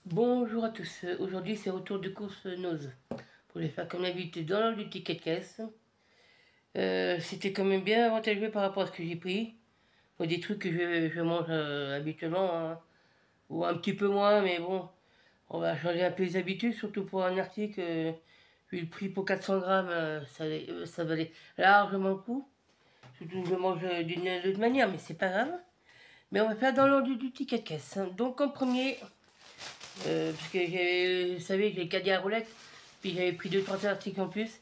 Bonjour à tous, aujourd'hui c'est retour de course Nose. Pour les faire comme d'habitude dans l'ordre du ticket de caisse. C'était quand même bien avantageux par rapport à ce que j'ai pris. Pour des trucs que je mange habituellement, hein, ou un petit peu moins, mais bon, on va changer un peu les habitudes, surtout pour un article. Vu le prix pour 400 grammes, ça valait largement le coup. Surtout que je mange d'une autre manière, mais c'est pas grave. Mais on va faire dans l'ordre du ticket de caisse. Donc en premier, parce que vous savez, j'ai caddie à roulette, puis j'avais pris 2-3 articles en plus.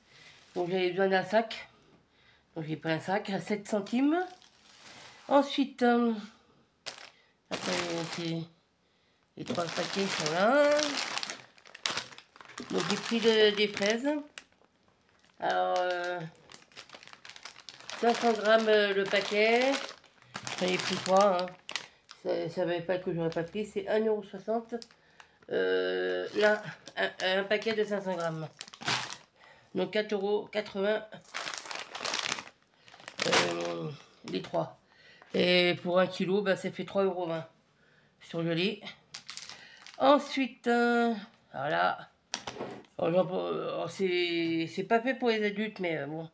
Donc j'avais besoin d'un sac. Donc j'ai pris un sac à 7 centimes. Ensuite, après, les 3 paquets sont là. Donc j'ai pris des fraises. Alors, 500 grammes le paquet. J'en ai pris 3. Hein. Ça ne savait pas que j'aurais pas pris. C'est 1,60 €. Là, un paquet de 500 grammes. Donc 4,80 €. Les 3. Et pour 1 kilo, bah, ça fait 3,20 € sur joli. Ensuite, alors là, c'est pas fait pour les adultes, mais bon.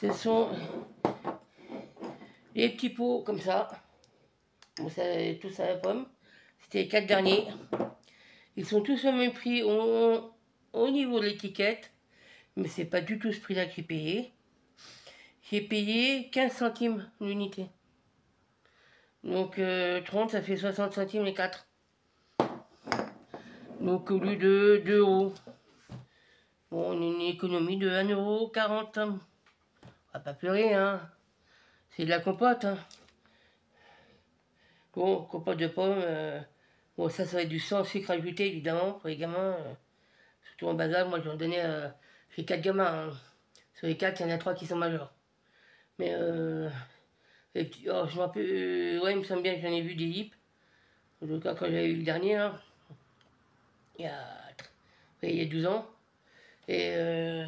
Ce sont les petits pots comme ça. Bon, ça, tous à la pomme. C'était les 4 derniers. Ils sont tous au même prix au niveau de l'étiquette. Mais c'est pas du tout ce prix-là que j'ai payé. J'ai payé 15 centimes l'unité. Donc 30, ça fait 60 centimes les 4. Donc au lieu de 2 €. Bon, on a une économie de 1,40 €. On va pas pleurer, hein. C'est de la compote, hein. Bon, compote de pommes. Bon, ça va être du sans sucre ajouté, évidemment, pour les gamins. Surtout en bas âge, moi j'en donnais. J'ai 4 gamins, hein. Sur les 4, il y en a 3 qui sont majeurs. Mais oh, je me rappelle. Ouais, il me semble bien que j'en ai vu des hips. En tout cas, quand j'avais eu le dernier, hein, il y a, ouais, il y a 12 ans. Et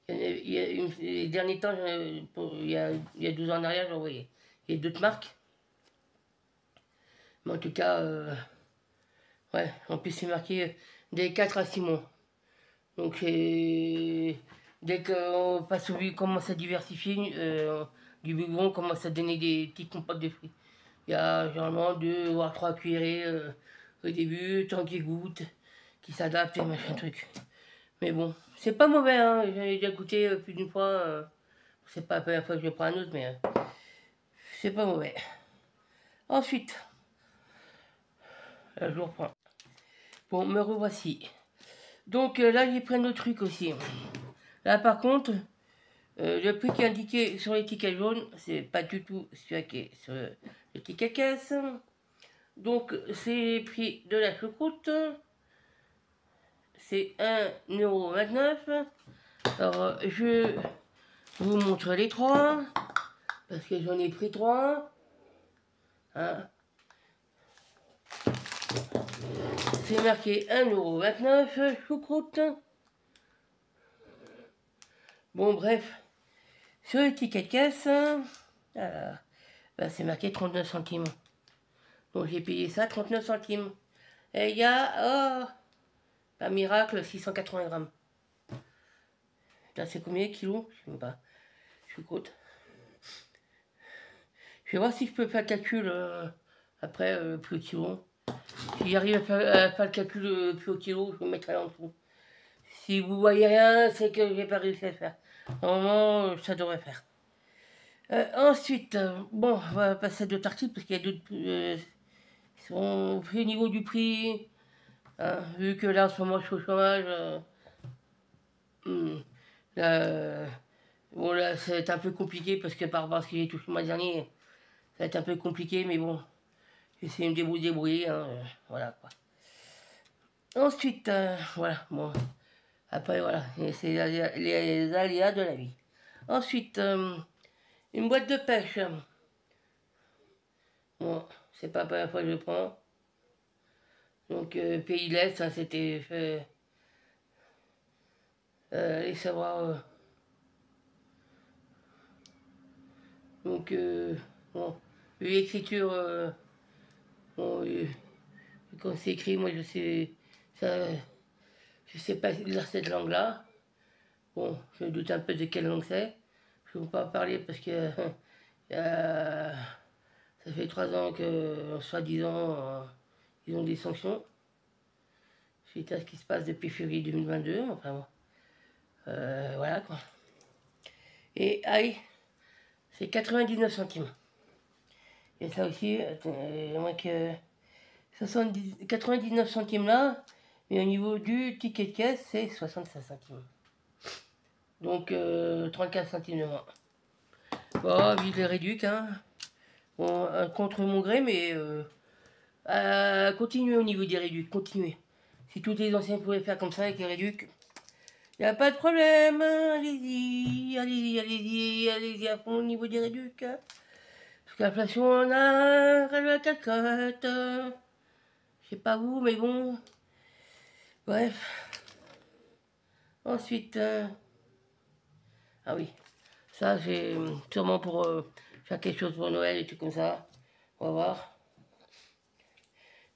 les derniers temps, il y a 12 ans en arrière, j'en voyais. Il y a d'autres marques. Mais en tout cas, ouais, en plus c'est marqué des 4 à 6 mois. Donc dès qu'on passe au but, commence à diversifier, du biberon, on commence à donner des petites compotes de fruits. Il y a généralement 2 voire 3 cuillerées au début, tant qu'ils goûtent, qui s'adaptent et machin truc. Mais bon, c'est pas mauvais, hein. J'en ai déjà goûté plus d'une fois. C'est pas la première fois que je prends un autre, mais c'est pas mauvais. Ensuite, là, je vous reprends. Bon, me revoici. Donc là, j'ai pris un autre truc aussi. Là, par contre, le prix qui est indiqué sur l'étiquette jaune, c'est pas du tout celui qui est sur l'étiquette caisse. Donc, c'est le prix de la choucroute. C'est 1,29 €. Alors, je vous montre les 3. Parce que j'en ai pris 3. Hein. C'est marqué 1,29 € choucroute. Bon, bref. Sur l'étiquette caisse, bah, c'est marqué 39 centimes. Donc j'ai payé ça 39 centimes. Et il y a, oh, un miracle, 680 grammes. Là, c'est combien de kilos? Je ne sais pas. Choucroute. Je vais voir si je peux faire le calcul après, plus au kilo. Si j'arrive à faire le calcul plus au kilo, je vous mettrai en dessous. Si vous voyez rien, c'est que j'ai pas réussi à le faire. Normalement, ça devrait faire. Ensuite, bon, on va passer à d'autres articles parce qu'il y a d'autres qui sont au niveau du prix. Hein, vu que là, en ce moment, je suis au chômage. Là, bon, là, ça va être un peu compliqué parce que par rapport à ce que j'ai touché le mois dernier, ça va être un peu compliqué, mais bon, j'essaie de me débrouiller, hein, voilà quoi. Ensuite, voilà, bon, après voilà, c'est les aléas de la vie. Ensuite, une boîte de pêche. Bon, c'est pas la première fois que je prends. Donc, Pays de l'Est, ça c'était fait. Allez savoir. Donc, Bon, l'écriture, bon, quand c'est écrit, moi je sais, ça, je sais pas lire cette langue-là. Bon, je me doute un peu de quelle langue c'est. Je ne veux pas en parler parce que ça fait 3 ans que, soi-disant, ils ont des sanctions suite à ce qui se passe depuis février 2022. Enfin bon, voilà quoi. Et aïe, c'est 99 centimes. Et ça aussi, moins que 99 centimes là, mais au niveau du ticket de caisse, c'est 65 centimes. Donc 34 centimes de moins. Bon, vive les réducs, hein. Bon, contre mon gré, mais continuez au niveau des réducs, continuez. Si tous les anciens pouvaient faire comme ça avec les réducs, il n'y a pas de problème, allez-y, allez-y, allez-y, allez-y à fond au niveau des réducs. Parce que l'inflation, on a la cacotte. Je sais pas vous, mais bon. Bref. Ensuite, ah oui, ça c'est sûrement pour faire quelque chose pour Noël et tout comme ça. On va voir.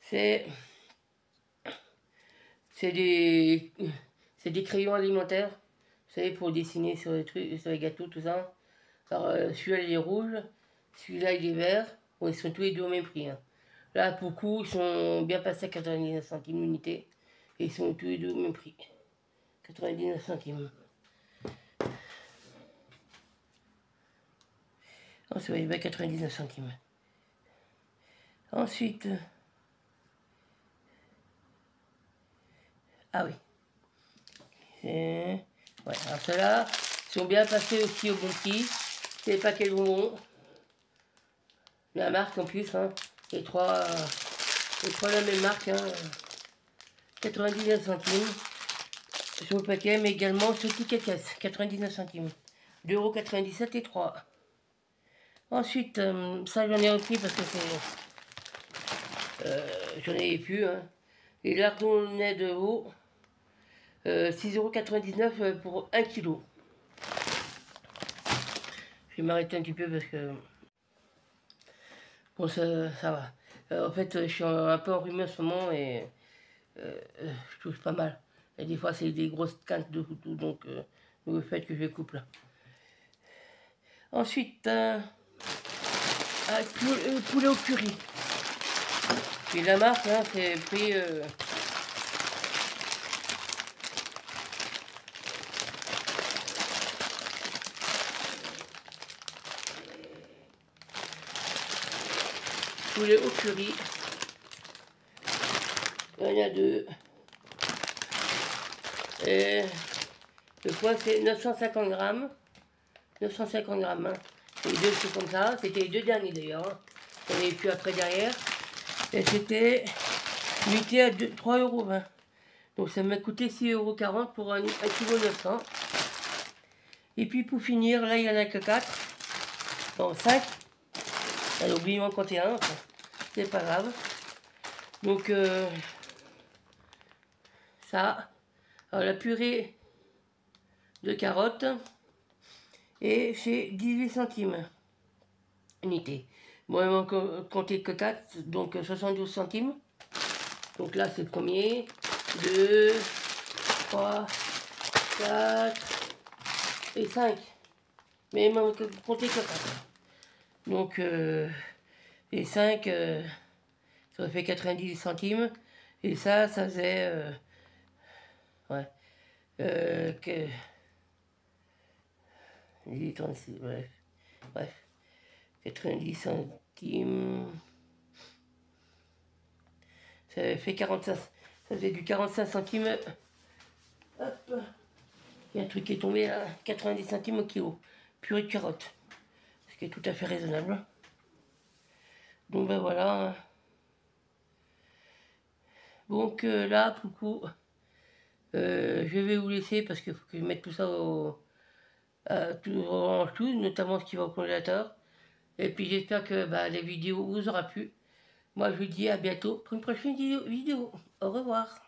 C'est des crayons alimentaires, vous savez, pour dessiner sur les trucs, sur les gâteaux, tout ça. Alors celui-là il est rouge, celui-là il est vert. Bon, ils sont tous les deux au même prix. Hein. Là pour le coup, ils sont bien passés à 99 centimes l'unité. Et ils sont tous les deux au même prix. 99 centimes. Oh, c'est vrai, 99 centimes. Ensuite, ah oui. Ouais, alors ceux-là sont bien passés aussi au bon prix. C'est les paquets de bonbons. La marque en plus, hein. Les trois la même marque, hein. 99 centimes sur le paquet, mais également sur le ticket caisse, 99 centimes. 2,97 € et 3. Ensuite, ça j'en ai repris parce que c'est. J'en avais plus, hein. Les lardonnets de veau, 6,99 € pour 1 kg. Je vais m'arrêter un petit peu parce que. Bon, ça va. En fait, je suis un peu enrhumé en ce moment et je touche pas mal. Et des fois, c'est des grosses quintes de tout, donc le fait que je coupe là. Ensuite, poulet au curry. Et la marque, hein, c'est pris. Poulet au curry. Il y en a 2. Et le poids c'est 950 grammes. 950 grammes. Hein. Les deux c'est comme ça. C'était les deux derniers d'ailleurs. Hein. J'en avais plus après derrière. Et c'était limité à 3,20 €. Donc ça m'a coûté 6,40 € pour 1,9 kg. Et puis pour finir, là il n'y en a que 4. Non, 5. Allez, oubliez m'en compter un. Enfin, c'est pas grave. Donc ça. Alors la purée de carottes. Et c'est 18 centimes unité. Bon, il m'a compté que 4, donc 72 centimes. Donc là, c'est le premier. 2, 3, 4 et 5. Mais il m'a compté que 4. Donc, les 5, ça fait 90 centimes. Et ça faisait... ouais. Que... 36, bref. 90 centimes. Ça fait 45. Ça faisait du 45 centimes. Hop. Il y a un truc qui est tombé là. 90 centimes au kilo. Purée de carottes. Ce qui est tout à fait raisonnable. Donc ben voilà. Donc là, pour le coup, je vais vous laisser parce qu'il faut que je mette tout ça tout, notamment ce qui va au congélateur. Et puis j'espère que les vidéos vous aura plu. Moi je vous dis à bientôt pour une prochaine vidéo. Au revoir.